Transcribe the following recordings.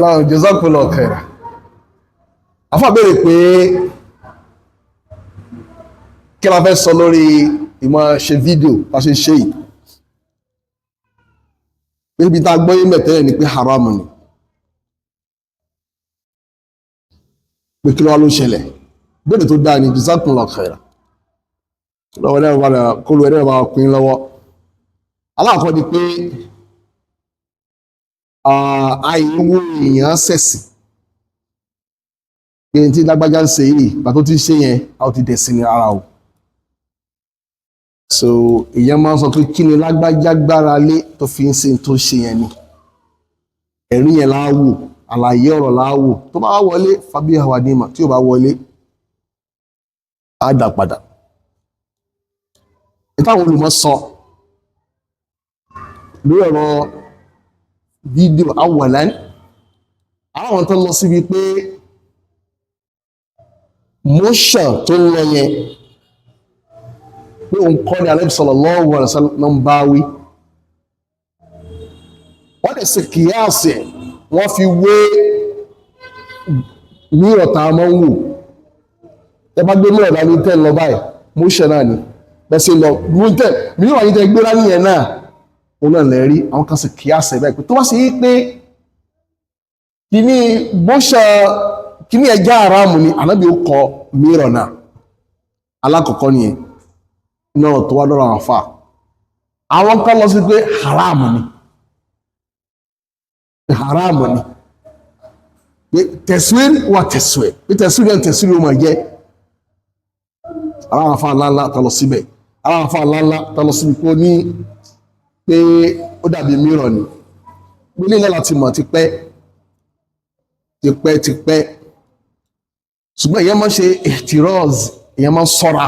Now, jazakumullahu khairan. Àfáà béèrè pé kí la fẹ́ sọ lórí ìmọ̀ ṣe fídíò bá ṣe ṣe yìí. Níbi tá a gbọ́ yín mẹ́tẹ́rẹ̀ ni pé haram ni. Pé kí ló wá ló ṣẹlẹ̀? Béèrè tó dáa ni jazakumullahu khairan. Lọ́wọ́ ẹ̀rọ bá rẹ̀ kó lu ẹ̀rọ bá pín lọ́wọ́. Aláàkọ́ ni pé àìwò èèyàn ṣẹ̀sìn. Pé tí lágbájá ń ṣe yìí, ìgbà tó ti ṣe yẹn, a ó ti dẹ̀sìn ní ara o. So èèyàn máa ń sọ pé kí ni lágbájá gbára lé tó fi ń ṣe tó ṣe yẹn ni. Ẹ̀rí yẹn láwò, àlàyé ọ̀rọ̀ láwò. Tó bá wọlé, fabiha wa ni'ma. Tí ò bá wọlé, á dà padà. Ìtàwọn olùmọ̀ sọ lórí ọ̀rọ̀ fídíò awwalan, àwọn tó lọ síbi pé motion tó ń lọ yẹn pé òun kọ́ ni Ànábì sallallahu alaihi wasallam ń bá wí. Wọ́n dẹ̀ sí kìíyàsì wọ́n fi wé ní ọ̀tá mọ́ ń wò. Ẹ bá gbé ní ọ̀dá ní tẹ́ lọ báyìí, motion náà ni. Bẹ́sẹ̀ lọ, mìíràn wáyé tẹ́ gbé láyé yẹn náà, òun náà lẹ́rí, àwọn kan sì kìíyàsì báyìí pé tó wá sí yí pé kíní motion kíní ẹja haramu ni Ànábì ó kọ mìíràn náà. Alákọ̀ọ́kọ́ nìyẹn náà tó wá lọ́rọ̀ àfà. Àwọn kan lọ sí pé haramu ni. Haramu ni. Pé tẹ̀síwìrì wà tẹ̀síwìrì. Pé tẹ̀síwìrì náà tẹ̀síwìrì ó máa jẹ́. Àwọn àfà ńláńlá tá lọ síbẹ̀. Àwọn àfà ńláńlá tá lọ síbi kó ní pé ó dàbí mìíràn ni. Pé nílẹ̀ láti mọ̀ ti pẹ́. Ṣùgbọ́n èèyàn máa ń ṣe ihtiraz, èèyàn máa ń ṣọ́ra.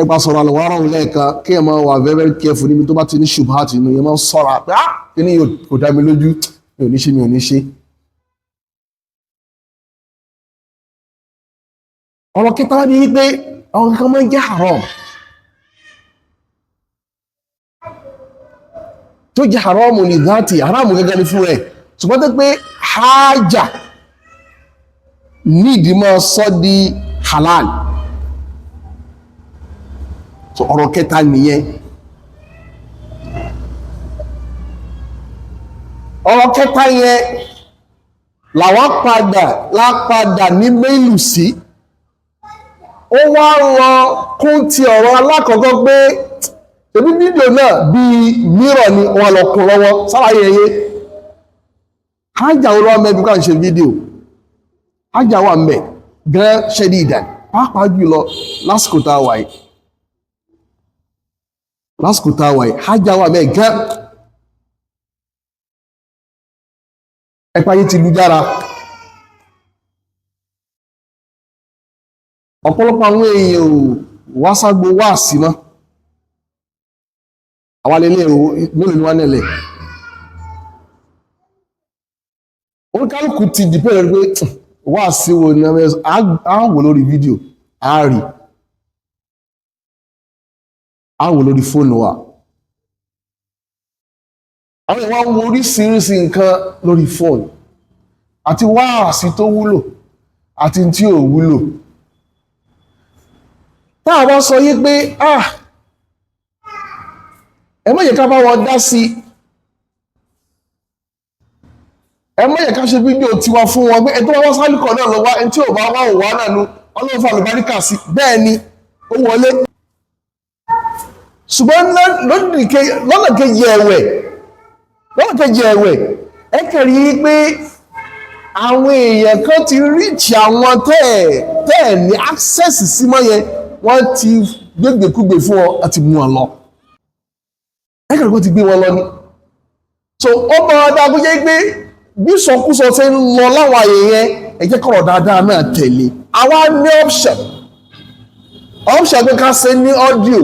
Ẹgbà sọ̀rọ̀ àlọ́ wàrà òun lẹ́ẹ̀kan kí èèyàn máa wà very very careful níbi tó bá ti ní ṣubhat inú, èèyàn máa ń ṣọ́ra pé kí ni kò dá mi lójú, mi ò ní ṣe. Ọ̀rọ̀ kẹta wá ní wípé àwọn kankan máa ń jẹ́ haram. Tó jẹ́ haram ní dhati, haram gẹ́gẹ́ ní fún rẹ̀. Ṣùgbọ́n tó pé hájà nídìí máa sọ di halal. So ọ̀rọ̀ kẹta nìyẹn. Ọ̀rọ̀ kẹta yẹn làwọn lápadà ní mẹ́lù sí. Ó wá rọ kún ti ọ̀rọ̀ alákọ̀ọ́kọ́ pé ebi fídíò náà bí mìíràn ni wọ́n lọ kún lọ́wọ́ sáwáyé ẹyẹ. Hájà olówó mẹ́bí ká ń ṣe fídíò. Hájà wà mẹ́ gan ṣẹ́dí ìdàn. Pàápàá jùlọ lásìkò tá a wà yìí. Hájà wà mẹ́ gan. Ẹ̀pá yìí ti lú jára. Ọ̀pọ̀lọpọ̀ àwọn èèyàn ò wá ságbo wá sí mọ́. Àwa lélẹ̀ o, mélòó ni wá nílẹ̀. Oníkálùkù ti dìpẹ́ rẹ̀ pé wá sí wo ni a wò lórí fídíò, a rí. A wò lórí fóònù wa. Àwọn èèyàn wá wo oríṣiríṣi nǹkan lórí fóònù. Àti wáàsí tó wúlò, àti tí ò wúlò. Táà bá sọ yí pé ẹ má jẹ́ ká bá wọn dá sí, ẹ má jẹ́ ká ṣe fídíò tiwa fún wọn pé ẹ̀tọ́ wọ́n sálùkọ̀ náà lọ wá ẹni tí ò bá wá òwá náà nu Ọlọ́run fà lùbáríkà sí, bẹ́ẹ̀ ni ó wọlé. Ṣùgbọ́n lọ́nà kejì ẹ̀wẹ̀ ẹ kẹ̀rí pé àwọn èèyàn kan ti ríìchì àwọn tẹ́ẹ̀ ní access sí mọ́ yẹn, wọ́n ti gbégbèkúgbè fún ọ àti mú wọn lọ. Ẹgbẹ̀rẹ̀ kó ti gbé wọn lọ ní. So ó mọ́ ọdá kó jẹ́ pé bí sọkúsọ tí ń lọ láwọn àyè yẹn, ẹ jẹ́ kọ̀rọ̀ dáadáa náà tẹ̀lé. Àwa ní option pé ká ṣe ní audio,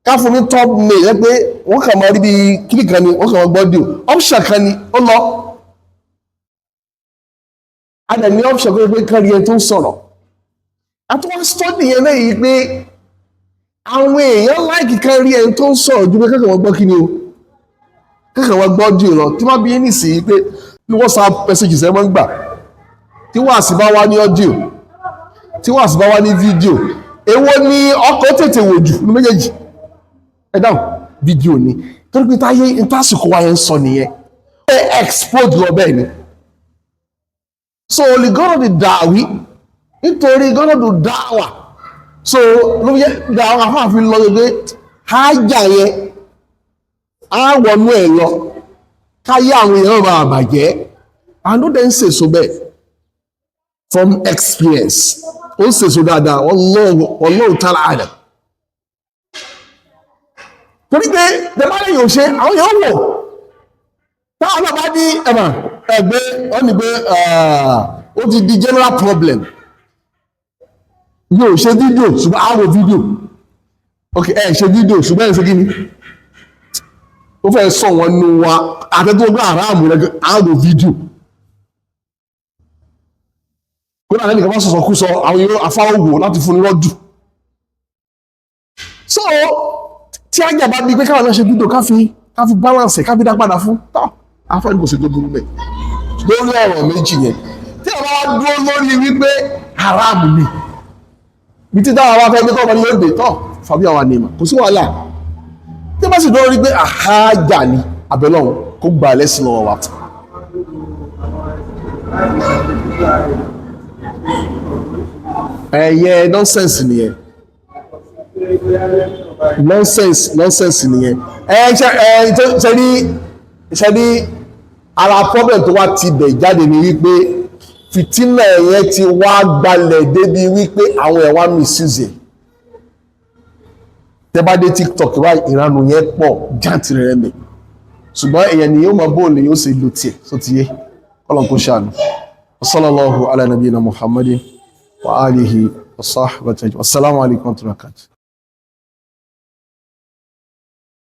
ká fún ní top mail ẹ pé wọ́n kàn máa rí bí kílì kan ni, wọ́n kàn máa gbọ́ audio. Option kan ni ó lọ. A dẹ̀ ní option pé kárí ẹ tó ń sọ̀rọ̀. Àtúwọ́n study yẹn náà yìí pé àwọn èèyàn láìkì kan rí ẹni tó ń sọ̀rọ̀ ju pé kẹ́kọ̀ọ́ gbọ́ kí ni o, kẹ́kọ̀ọ́ gbọ́ dì lọ tí wọ́n bí ní sí pé ní WhatsApp messages ẹ máa ń gbà tí wàásì bá wá ní audio tí wàásì bá wá ní fídíò èwo ni ọkọ̀ tètè wò jù ní méjèèjì ẹ dáhùn fídíò ni torí pé táyé ìtàsìkò wa yẹn ń sọ nìyẹn ẹ explode lọ bẹ́ẹ̀ ni so olùgọ́rọ̀ di dàwí nítorí gọ́rọ̀ di dáwà so ló yẹ dáwà fáfin lọ pé hájà yẹn á wọnú ẹ̀ lọ káyé àwọn èèyàn máa bàjẹ́ àánú dẹ̀ ń sèso bẹ́ẹ̀ from experience ó ń sèso dáadáa Wallahu ta'ala a'lam torí pé tẹ̀bálẹ̀ yóò ṣe àwọn èèyàn wò táwọn náà bá ní ẹgbẹ́ wọ́n ní pé ó ti di general problem yóò ṣe fídíò ṣùgbọ́n àwọn fídíò ok ṣe fídíò ṣùgbọ́n ẹ̀ ṣe kí ni ó fẹ́ sọ wọn nù wa àtẹ́tọ́gbọ́n àráàmù rẹ̀ àwọn fídíò kó náà lẹ́nìkan bá sọ̀sọ̀ kú sọ àwọn èèyàn afáwọ̀gbò láti fún ní rọ́dù so tí ajá bá di pé káwọn náà ṣe fídíò káfi balance káfi dá padà fún tọ́ afẹ́ kò sí tó burú bẹ́ẹ̀ lórí ọ̀rọ̀ méjì yẹn tí àwọn wá dúró lórí wípé haram ni bí tí táwọn wá fẹ́ gbé tọ́mọ ní yóò dé tọ́ fàbí àwọn àníyàn kò sí wàhálà tí wọ́n bá sì dúró rí pé àhájà ni àbẹ̀lọ́run kó gbà lẹ́sìn lọ́wọ́ wa. ẹ̀yẹ nọ́nsẹ̀nsì nìyẹn nọ́nsẹ̀nsì nìyẹn ṣe ní ara problem tó wá ti bẹ̀ jáde ní wípé fìtínà yẹn ti wá gbalẹ̀ débi wípé àwọn ẹ̀wà misuse tẹ́bádé TikTok wá ìranu yẹn pọ̀ jáǹtì rẹ̀ mẹ́ ṣùgbọ́n èyàn ni yóò mọ bóòlù yóò sì lò tiẹ̀ tó ti yé kọ́lọ̀ kó ṣàánú sallallahu ala nabiyina Muhammadin wa alihi wa sahbihi wa sallam. Assalamu alaikum wa rahmatullahi.